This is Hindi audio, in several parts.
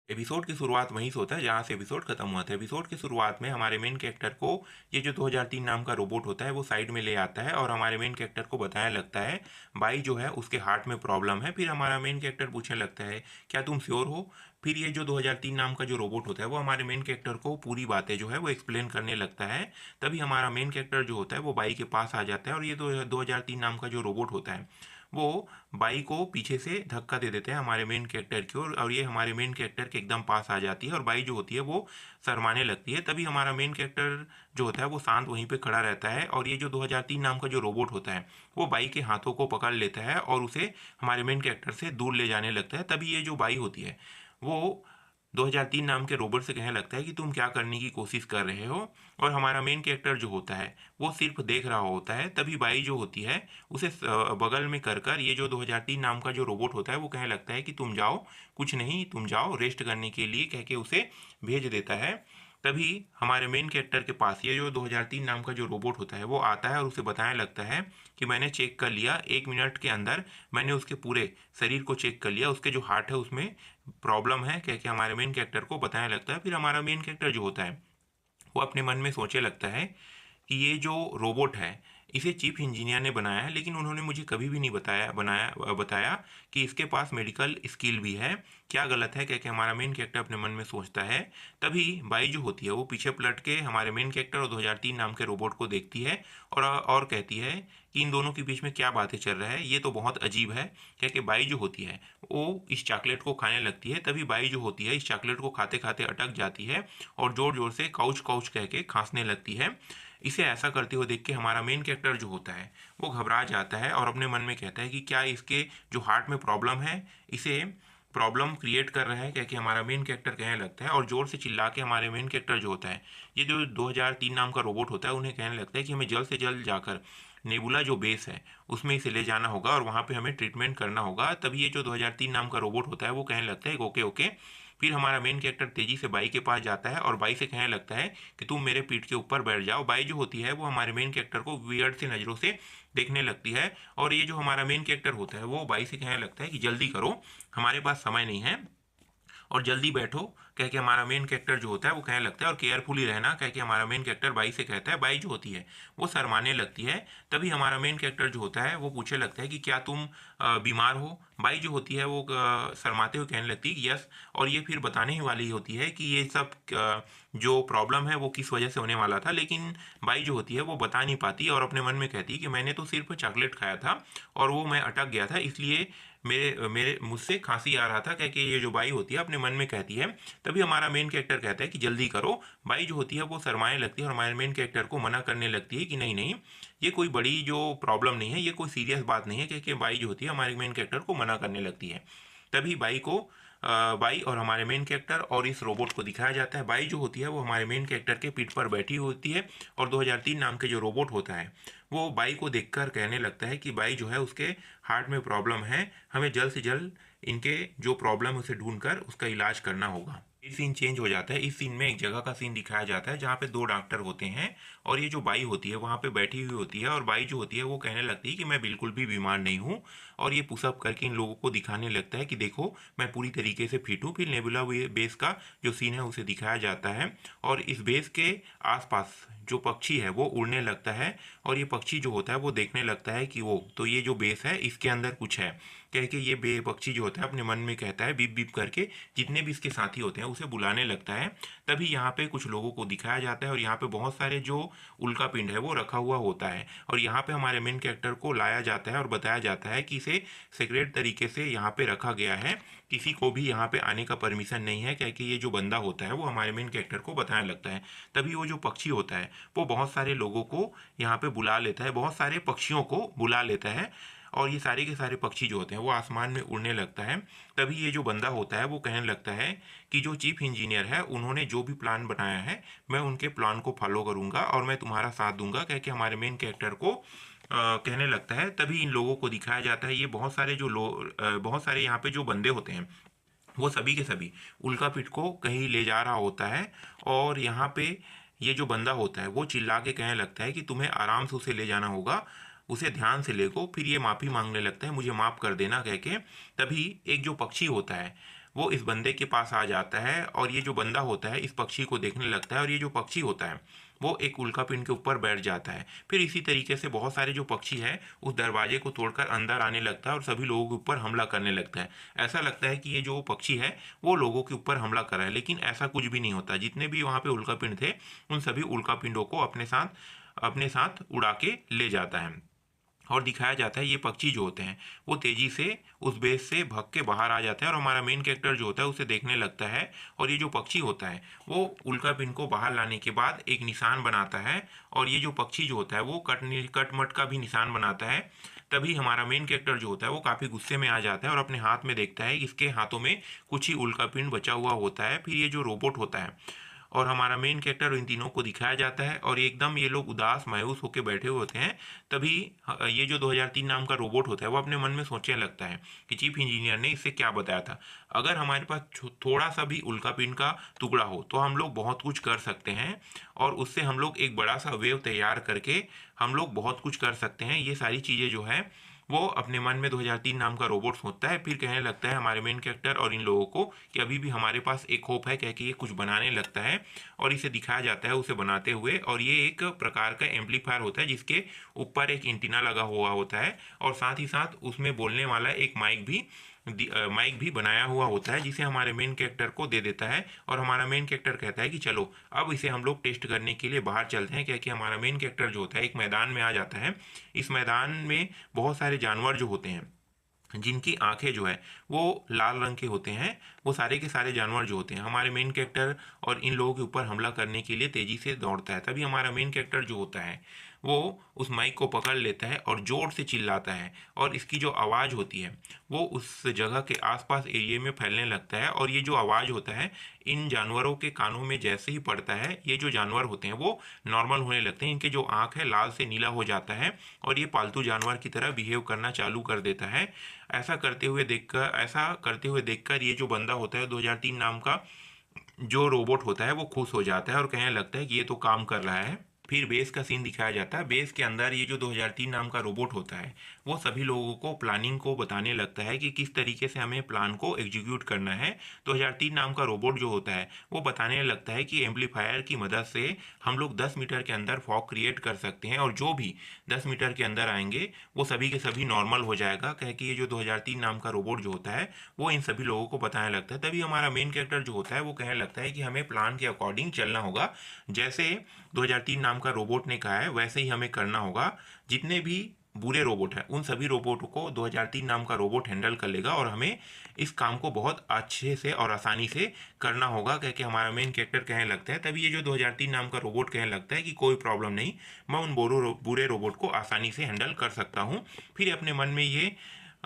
एपिसोड की शुरुआत वहीं से होता है जहाँ से एपिसोड खत्म हुआ था। एपिसोड की शुरुआत में हमारे मेन कैरेक्टर को ये जो 2003 नाम का रोबोट होता है वो साइड में ले आता है और हमारे मेन कैरेक्टर को बताया लगता है बाई जो है उसके हार्ट में प्रॉब्लम है। फिर हमारा मेन कैरेक्टर पूछने लगता है क्या तुम श्योर हो। फिर ये जो 2003 नाम का जो रोबोट होता है वो हमारे मेन कैरेक्टर को पूरी बातें जो है वो एक्सप्लेन करने लगता है। तभी हमारा मेन कैरेक्टर जो होता है वो बाई के पास आ जाता है और ये 2003 नाम का जो रोबोट होता है वो बाई को पीछे से धक्का दे देते हैं हमारे मेन कैरेक्टर की ओर और ये हमारे मेन कैरेक्टर के एकदम पास आ जाती है और बाई जो होती है वो शर्माने लगती है। तभी हमारा मेन कैरेक्टर जो होता है वो शांत वहीं पे खड़ा रहता है और ये जो 2003 नाम का जो रोबोट होता है वो बाई के हाथों को पकड़ लेता है और उसे हमारे मेन कैरेक्टर से दूर ले जाने लगता है। तभी ये जो बाई होती है वो 2003 नाम के रोबोट से कहने लगता है कि तुम क्या करने की कोशिश कर रहे हो। और हमारा मेन कैरेक्टर जो होता है वो सिर्फ देख रहा होता है। तभी बाई जो होती है उसे बगल में कर कर ये जो 2003 नाम का जो रोबोट होता है वो कहने लगता है कि तुम जाओ, कुछ नहीं, तुम जाओ रेस्ट करने के लिए कह के उसे भेज देता है। तभी हमारे मेन कैरेक्टर के पास ये जो 2003 नाम का जो रोबोट होता है वो आता है और उसे बताने लगता है कि मैंने चेक कर लिया, 1 मिनट के अंदर मैंने उसके पूरे शरीर को चेक कर लिया, उसके जो हार्ट है उसमें प्रॉब्लम है कह के हमारे मेन कैरेक्टर को बताने लगता है। फिर हमारा मेन कैरेक्टर जो होता है वो अपने मन में सोचने लगता है कि ये जो रोबोट है इसे चीफ इंजीनियर ने बनाया है लेकिन उन्होंने मुझे कभी भी नहीं बताया कि इसके पास मेडिकल स्किल भी है। क्या गलत है कह के हमारा मेन कैरेक्टर अपने मन में सोचता है। तभी बाई जो होती है वो पीछे पलट के हमारे मेन कैरेक्टर और 2003 नाम के रोबोट को देखती है और कहती है कि इन दोनों के बीच में क्या बातें चल रहा है, ये तो बहुत अजीब है। कह के बाई जो होती है वो इस चॉकलेट को खाने लगती है। तभी बाई जो होती है इस चॉकलेट को खाते खाते अटक जाती है और जोर जोर से काउच काउच कह के खांसने लगती है। इसे ऐसा करते हुए देख के हमारा मेन कैरेक्टर जो होता है वो घबरा जाता है और अपने मन में कहता है कि क्या इसके जो हार्ट में प्रॉब्लम है इसे प्रॉब्लम क्रिएट कर रहा है। क्या कि हमारा मेन कैरेक्टर कहने लगता है और जोर से चिल्ला के हमारे मेन कैरेक्टर जो होता है ये जो 2003 नाम का रोबोट होता है उन्हें कहने लगता है कि हमें जल्द से जल्द जाकर नेबुला जो बेस है उसमें इसे ले जाना होगा और वहाँ पे हमें ट्रीटमेंट करना होगा। तभी ये जो 2003 नाम का रोबोट होता है वो कहने लगता है ओके ओके। फिर हमारा मेन कैरेक्टर तेजी से बाई के पास जाता है और बाई से कहने लगता है कि तुम मेरे पीठ के ऊपर बैठ जाओ। बाई जो होती है वो हमारे मेन कैरेक्टर को वियर्ड से नज़रों से देखने लगती है और ये जो हमारा मेन कैरेक्टर होता है वो बाई से कहने लगता है कि जल्दी करो, हमारे पास समय नहीं है और जल्दी बैठो। कह के हमारा मेन कैरेक्टर जो होता है वो कहने लगता है और केयरफुली रहना कह के हमारा मेन कैरेक्टर बाई से कहता है। बाई जो होती है वो शर्माने लगती है। तभी हमारा मेन कैरेक्टर जो होता है वो पूछने लगता है कि क्या तुम बीमार हो। बाई जो होती है वो शर्माते हुए कहने लगती है यस। और ये फिर बताने ही वाली होती है कि ये सब जो प्रॉब्लम है वो किस वजह से होने वाला था, लेकिन बाई जो होती है वो बता नहीं पाती और अपने मन में कहती है कि मैंने तो सिर्फ चॉकलेट खाया था और वो मैं अटक गया था, इसलिए मेरे मेरे मुझसे खांसी आ रहा था कह के ये जो बाई होती है अपने मन में कहती है। तभी हमारा मेन कैरेक्टर कहता है कि जल्दी करो। बाई जो होती है वो शर्माने लगती है और हमारे मेन कैरेक्टर को मना करने लगती है कि नहीं नहीं, ये कोई बड़ी जो प्रॉब्लम नहीं है, ये कोई सीरियस बात नहीं है। क्योंकि बाई जो होती है हमारे मेन कैरेक्टर को मना करने लगती है। तभी बाई और हमारे मेन कैरेक्टर और इस रोबोट को दिखाया जाता है। बाई जो होती है वो हमारे मेन कैरेक्टर के पीठ पर बैठी होती है और 2003 नाम के जो रोबोट होता है वो बाई को देखकर कहने लगता है कि बाई जो है उसके हार्ट में प्रॉब्लम है, हमें जल्द से जल्द इनके जो प्रॉब्लम है उसे ढूंढकर उसका इलाज करना होगा। ये सीन चेंज हो जाता है। इस सीन में एक जगह का सीन दिखाया जाता है जहाँ पे दो डॉक्टर होते हैं और ये जो बाई होती है वहाँ पे बैठी हुई होती है और बाई जो होती है वो कहने लगती है कि मैं बिल्कुल भी बीमार नहीं हूँ और ये पुशअप करके इन लोगों को दिखाने लगता है कि देखो मैं पूरी तरीके से फिट हूँ। फिर नेबुला बेस का जो सीन है उसे दिखाया जाता है और इस बेस के आसपास जो पक्षी है वो उड़ने लगता है और ये पक्षी जो होता है वो देखने लगता है कि वो तो ये जो बेस है इसके अंदर कुछ है। कह के ये पक्षी जो होता है अपने मन में कहता है बीप बीप करके जितने भी इसके साथी होते हैं उसे बुलाने लगता है। तभी यहाँ पे कुछ लोगों को दिखाया जाता है और यहाँ पे बहुत सारे जो उल्का पिंड है वो रखा हुआ होता है और यहाँ पे हमारे मेन कैरेक्टर को लाया जाता है और बताया जाता है कि इसे सीक्रेट तरीके से यहाँ पे रखा गया है, किसी को भी यहाँ पे आने का परमिशन नहीं है। क्या कि ये जो बंदा होता है वो हमारे मेन कैरेक्टर को बताने लगता है। तभी वो जो पक्षी होता है वो बहुत सारे लोगों को यहाँ पे बुला लेता है, बहुत सारे पक्षियों को बुला लेता है और ये सारे के सारे पक्षी जो होते हैं वो आसमान में उड़ने लगता है। तभी ये जो बंदा होता है वो कहने लगता है कि जो चीफ इंजीनियर है उन्होंने जो भी प्लान बनाया है मैं उनके प्लान को फॉलो करूंगा और मैं तुम्हारा साथ दूंगा। कह के हमारे मेन कैरेक्टर को कहने लगता है। तभी इन लोगों को दिखाया जाता है ये बहुत सारे बहुत सारे यहाँ पे जो बंदे होते हैं वो सभी के सभी उल्का पिट को कहीं ले जा रहा होता है और यहाँ पे ये जो बंदा होता है वो चिल्ला के कहने लगता है कि तुम्हें आराम से उसे ले जाना होगा, उसे ध्यान से लेगो। फिर ये माफ़ी मांगने लगता है मुझे माफ़ कर देना कह के। तभी एक जो पक्षी होता है वो इस बंदे के पास आ जाता है और ये जो बंदा होता है इस पक्षी को देखने लगता है और ये जो पक्षी होता है वो एक उल्कापिंड के ऊपर बैठ जाता है। फिर इसी तरीके से बहुत सारे जो पक्षी हैं उस दरवाजे को तोड़कर अंदर आने लगता है और सभी लोगों के ऊपर हमला करने लगता है। ऐसा लगता है कि ये जो पक्षी है वो लोगों के ऊपर हमला कर रहा है, लेकिन ऐसा कुछ भी नहीं होता। जितने भी वहाँ पे उल्कापिंड थे उन सभी उल्कापिंडों को अपने साथ उड़ा के ले जाता है और दिखाया जाता है ये पक्षी जो होते हैं वो तेजी से उस बेस से भाग के बाहर आ जाते हैं और हमारा मेन कैरेक्टर जो होता है उसे देखने लगता है। और ये जो पक्षी होता है वो उल्कापिंड को बाहर लाने के बाद एक निशान बनाता है और ये जो पक्षी जो होता है वो कटमट का भी निशान बनाता है। तभी हमारा मेन कैरेक्टर जो होता है वो काफ़ी गुस्से में आ जाता है और अपने हाथ में देखता है कि इसके हाथों में कुछ ही उल्कापिंड बचा हुआ होता है। फिर ये जो रोबोट होता है और हमारा मेन कैरेक्टर इन तीनों को दिखाया जाता है और एकदम ये लोग उदास मायूस होकर बैठे हुए होते हैं। तभी ये जो 2003 नाम का रोबोट होता है वो अपने मन में सोचने लगता है कि चीफ इंजीनियर ने इससे क्या बताया था। अगर हमारे पास थोड़ा सा भी उल्कापिंड का टुकड़ा हो तो हम लोग बहुत कुछ कर सकते हैं और उससे हम लोग एक बड़ा सा वेव तैयार करके हम लोग बहुत कुछ कर सकते हैं। ये सारी चीज़ें जो है वो अपने मन में 2003 नाम का रोबोट सोचता है। फिर कहने लगता है हमारे मेन कैरेक्टर और इन लोगों को कि अभी भी हमारे पास एक होप है, कह के ये कुछ बनाने लगता है और इसे दिखाया जाता है उसे बनाते हुए। और ये एक प्रकार का एम्पलीफायर होता है जिसके ऊपर एक एंटीना लगा हुआ होता है और साथ ही साथ उसमें बोलने वाला एक माइक भी बनाया हुआ होता है जिसे हमारे मेन कैरेक्टर को दे देता है। और हमारा मेन कैरेक्टर कहता है कि चलो अब इसे हम लोग टेस्ट करने के लिए बाहर चलते हैं, क्योंकि हमारा मेन कैरेक्टर जो होता है एक मैदान में आ जाता है। इस मैदान में बहुत सारे जानवर जो होते हैं जिनकी आंखें जो है वो लाल रंग के होते हैं, वो सारे के सारे जानवर जो होते हैं हमारे मेन कैरेक्टर और इन लोगों के ऊपर हमला करने के लिए तेजी से दौड़ता है। तभी हमारा मेन कैरेक्टर जो होता है वो उस माइक को पकड़ लेता है और ज़ोर से चिल्लाता है और इसकी जो आवाज़ होती है वो उस जगह के आसपास एरिया में फैलने लगता है। और ये जो आवाज़ होता है इन जानवरों के कानों में जैसे ही पड़ता है ये जो जानवर होते हैं वो नॉर्मल होने लगते हैं। इनके जो आँख है लाल से नीला हो जाता है और ये पालतू जानवर की तरह बिहेव करना चालू कर देता है। ऐसा करते हुए देखकर ये जो बंदा होता है 2003 नाम का जो रोबोट होता है वो खुश हो जाता है और कहने लगता है कि ये तो काम कर रहा है। फिर बेस का सीन दिखाया जाता है। बेस के अंदर ये जो 2003 नाम का रोबोट होता है वो सभी लोगों को प्लानिंग को बताने लगता है कि किस तरीके से हमें प्लान को एग्जीक्यूट करना है। 2003 नाम का रोबोट जो होता है वो बताने लगता है कि एम्पलीफायर की मदद से हम लोग 10 मीटर के अंदर फॉग क्रिएट कर सकते हैं और जो भी 10 मीटर के अंदर आएंगे वो सभी के सभी नॉर्मल हो जाएगा। कह के ये जो 2003 नाम का रोबोट जो होता है वो इन सभी लोगों को बताने लगता है। तभी हमारा मेन कैरेक्टर जो होता है वो कहने लगता है कि हमें प्लान के अकॉर्डिंग चलना होगा, जैसे 2003 नाम का रोबोट ने कहा है वैसे ही हमें करना होगा। जितने भी बुरे रोबोट हैं उन सभी रोबोटों को 2003 नाम का रोबोट हैंडल कर लेगा और हमें इस काम को बहुत अच्छे से और आसानी से करना होगा, कह के हमारा मेन कैरेक्टर कहने लगता है। तभी ये जो 2003 नाम का रोबोट कहने लगता है कि कोई प्रॉब्लम नहीं, मैं उन बुरे रोबोट को आसानी से हैंडल कर सकता हूँ। फिर अपने मन में ये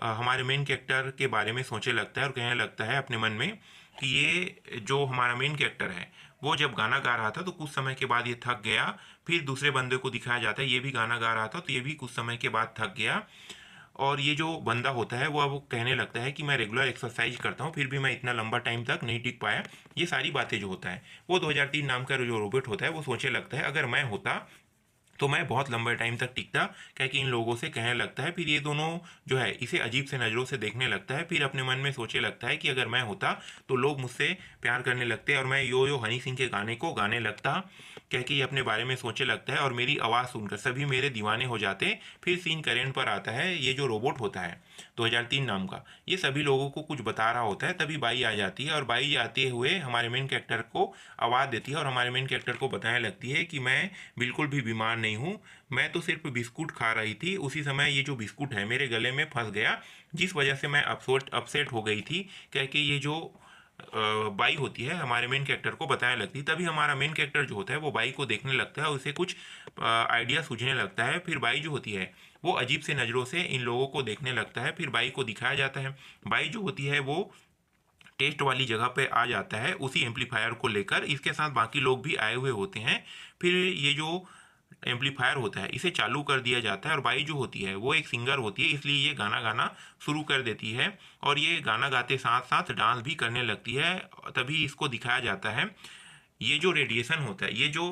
हमारे मेन कैरेक्टर के बारे में सोचने लगता है और कहने लगता है अपने मन में कि ये जो हमारा मेन कैरेक्टर है वो जब गाना गा रहा था तो कुछ समय के बाद ये थक गया। फिर दूसरे बंदे को दिखाया जाता है ये भी गाना गा रहा था तो ये भी कुछ समय के बाद थक गया। और ये जो बंदा होता है वो अब कहने लगता है कि मैं रेगुलर एक्सरसाइज करता हूँ फिर भी मैं इतना लंबा टाइम तक नहीं टिक पाया। ये सारी बातें जो होता है वो 2003 नाम का जो रोबोट होता है वो सोचने लगता है अगर मैं होता तो मैं बहुत लंबे टाइम तक टिकता, क्या कि इन लोगों से कहने लगता है। फिर ये दोनों जो है इसे अजीब से नज़रों से देखने लगता है। फिर अपने मन में सोचने लगता है कि अगर मैं होता तो लोग मुझसे प्यार करने लगते और मैं यो यो हनी सिंह के गाने को गाने लगता, क्या कि ये अपने बारे में सोचने लगता है और मेरी आवाज़ सुनकर सभी मेरे दीवाने हो जाते। फिर सीन करेंट पर आता है। ये जो रोबोट होता है 2003 नाम का ये सभी लोगों को कुछ बता रहा होता है। तभी बाई आ जाती है और बाई आते हुए हमारे मेन कैरेक्टर को आवाज़ देती है और हमारे मेन कैरेक्टर को बताने लगती है कि मैं बिल्कुल भी बीमार नहीं हूँ, मैं तो सिर्फ बिस्कुट खा रही थी। उसी समय ये जो बिस्कुट है मेरे गले में फंस गया जिस वजह से मैं अपसेट हो गई थी, क्या कि ये जो बाई होती है हमारे मेन कैरेक्टर को बताने लगती है। तभी हमारा मेन कैरेक्टर जो होता है वो बाई को देखने लगता है और उसे कुछ आइडिया सूझने लगता है। फिर बाई जो होती है वो अजीब से नज़रों से इन लोगों को देखने लगता है। फिर बाई को दिखाया जाता है। बाई जो होती है वो टेस्ट वाली जगह पे आ जाता है उसी एम्पलीफायर को लेकर, इसके साथ बाकी लोग भी आए हुए होते हैं। फिर ये जो एम्पलीफायर होता है इसे चालू कर दिया जाता है और बाई जो होती है वो एक सिंगर होती है इसलिए ये गाना गाना शुरू कर देती है और ये गाना गाते साथ साथ डांस भी करने लगती है। तभी इसको दिखाया जाता है ये जो रेडिएशन होता है, ये जो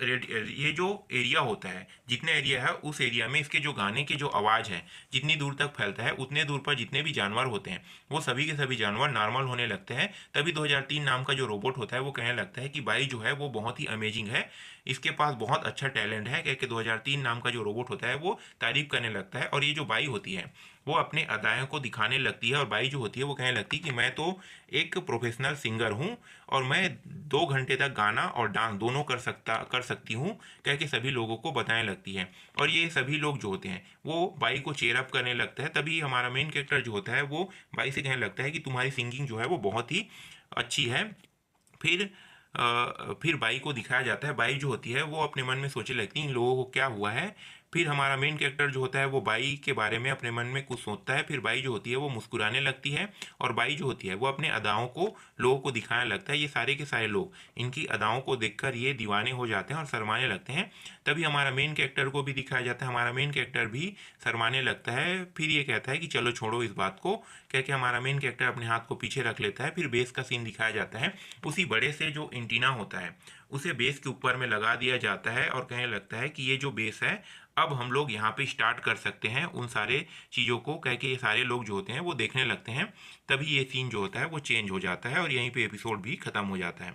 ये जो एरिया होता है, जितना एरिया है उस एरिया में इसके जो गाने के जो आवाज़ है जितनी दूर तक फैलता है उतने दूर पर जितने भी जानवर होते हैं वो सभी के सभी जानवर नॉर्मल होने लगते हैं। तभी 2003 नाम का जो रोबोट होता है वो कहने लगता है कि बाई जो है वो बहुत ही अमेजिंग है, इसके पास बहुत अच्छा टैलेंट है। कह के 2003 नाम का जो रोबोट होता है वो तारीफ करने लगता है। और ये जो बाई होती है वो अपने अदाएँ को दिखाने लगती है, और बाई जो होती है वो कहने लगती है कि मैं तो एक प्रोफेशनल सिंगर हूँ और मैं 2 घंटे तक गाना और डांस दोनों कर सकती हूँ, कह के सभी लोगों को बताने लगती है। और ये सभी लोग जो होते हैं वो बाई को चेयर अप करने लगता है। तभी हमारा मेन कैरेक्टर जो होता है वो बाई से कहने लगता है कि तुम्हारी सिंगिंग जो है वो बहुत ही अच्छी है। फिर फिर बाई को दिखाया जाता है। बाई जो होती है वो अपने मन में सोचने लगती है इन लोगों को क्या हुआ है। फिर हमारा मेन कैरेक्टर जो होता है वो बाई के बारे में अपने मन में कुछ सोचता है। फिर बाई जो होती है वो मुस्कुराने लगती है, और बाई जो होती है वो अपने अदाओं को लोगों को दिखाने लगता है। ये सारे के सारे लोग इनकी अदाओं को देखकर ये दीवाने हो जाते हैं और शर्माने लगते हैं। तभी हमारा मेन कैरेक्टर को भी दिखाया जाता है, हमारा मेन कैरेक्टर भी शर्माने लगता है। फिर ये कहता है कि चलो छोड़ो इस बात को, कह के हमारा मेन कैरेक्टर अपने हाथ को पीछे रख लेता है। फिर बेस का सीन दिखाया जाता है। उसी बड़े से जो एंटीना होता है उसे बेस के ऊपर में लगा दिया जाता है, और कहने लगता है कि ये जो बेस है अब हम लोग यहाँ पे स्टार्ट कर सकते हैं उन सारे चीज़ों को, कह के ये सारे लोग जो होते हैं वो देखने लगते हैं। तभी ये सीन जो होता है वो चेंज हो जाता है और यहीं पे एपिसोड भी ख़त्म हो जाता है।